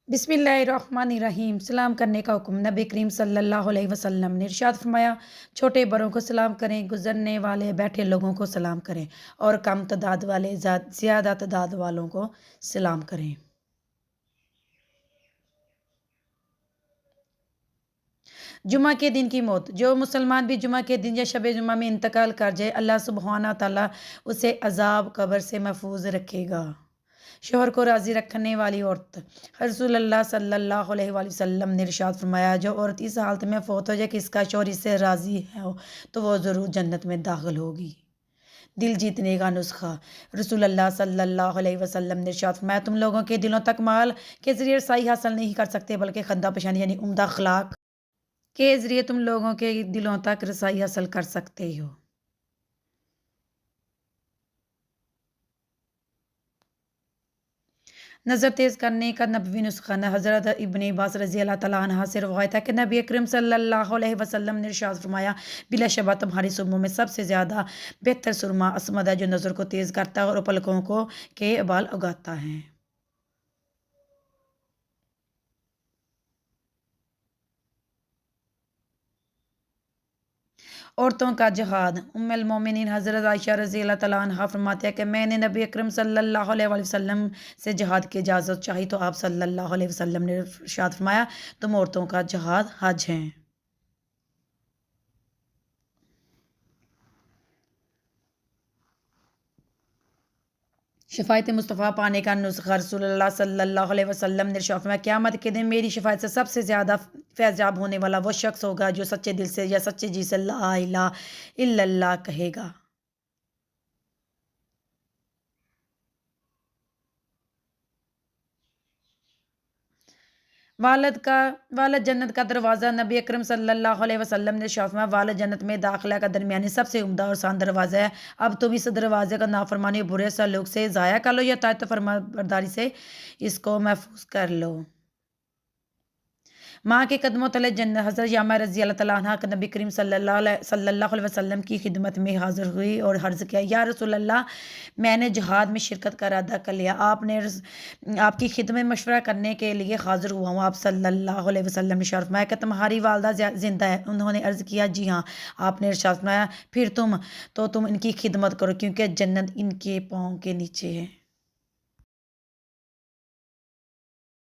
बिस्मिल्लाहिर्रहमानिर्रहीम। सलाम करने का हुक्म। नबी करीम सल्लल्लाहु अलैहि वसल्लम ने इरशाद फरमाया, छोटे बड़ों को सलाम करें, गुजरने वाले बैठे लोगों को सलाम करें और कम तादाद वाले ज़्यादा तादाद वालों को सलाम करें। जुमा के दिन की मौत। जो मुसलमान भी जुमा के दिन या शब जुमा में इंतकाल कर जाए, अल्लाह सुब्हाना ताला उसे अजाब कब्र से महफूज रखेगा। शोहर को राज़ी रखने वाली औरत। रसूलुल्लाह सल्लल्लाहु अलैहि वसल्लम ने इरशाद फरमाया, जो औरत इस हालत में फौत हो जाए कि इसका शौहर इससे राज़ी हो तो वो ज़रूर जन्नत में दाखिल होगी। दिल जीतने का नुस्खा। रसूलुल्लाह सल्लल्लाहु अलैहि वसल्लम ने इरशाद फरमाया, तुम लोगों के दिलों तक माल के ज़रिए रसाई हासिल नहीं कर सकते, बल्कि खद्दा पेशानी यानी उम्दा अखलाक के ज़रिए तुम लोगों के दिलों तक रसाई हासिल कर सकते हो। नज़र तेज़ करने का नबवी नुस्खा। न हज़रत इब्न अब्बास रज़ी अल्लाह तआला अन्हा से रवायत है कि नबी अकरम सल्लल्लाहु अलैहि वसल्लम ने इरशाद फरमाया, बिलाशबा तुम्हारी सुरमों में सबसे ज़्यादा बेहतर सुरमा असमद है, जो नज़र को तेज़ करता है और पलकों को के बाल उगाता है। औरतों का जहाद। उम्मुल मोमिनीन हज़रत आयशा रज़ी अल्लाह तआला अन्हा फरमाते हैं कि मैंने नबी अकरम सल्लल्लाहु अलैहि वसल्लम से जहाद की इजाज़त चाही तो आप सल्लल्लाहु अलैहि वसल्लम ने इरशाद फरमाया, तुम औरतों का जहाद हज है। शफ़ाअत मुस्तफ़ा पाने का नुस्खा। रसूलुल्लाह सल्लल्लाहु अलैहि वसल्लम ने इरशाद फरमाया, क़यामत के दिन मेरी शफ़ाअत से सबसे ज़्यादा फैज़याब होने वाला वो शख्स होगा जो सच्चे दिल से या सच्चे जी से ला इलाहा इल्लल्लाह कहेगा। वालद जन्नत का दरवाज़ा। नबी अकरम सल्लल्लाहु अलैहि वसल्लम ने इरशाद फरमाया, वालद जन्नत में दाखिला का दरमियानी सबसे उम्दा और आसान दरवाज़ा है। अब तुम इस दरवाज़े का नाफरमानी और बुरे सलूक से ज़ाया कर लो या तायत फरमाबरदारी से इसको महफूज कर लो। माँ के कदमों तले जन्नत। हज़रत यामा रज़ी अल्लाह तआला अन्हा नबी करीम सल्लल्लाहु अलैहि वसल्लम की खिदमत में हाज़िर हुई और अर्ज़ किया, या रसूल अल्लाह, मैंने जहाद में शिरकत का इरादा कर लिया। आपकी खिदमत में मशवरा करने के लिए हाज़िर हुआ हूँ। आप सल्लल्लाहु अलैहि वसल्लम ने इरशाद फरमाया कि तुम्हारी वालदा ज़िंदा है? उन्होंने अर्ज़ किया, जी हाँ। आपने इरशाद फरमाया, फिर तुम इनकी खिदमत करो, क्योंकि जन्नत इनके पाँव के नीचे है।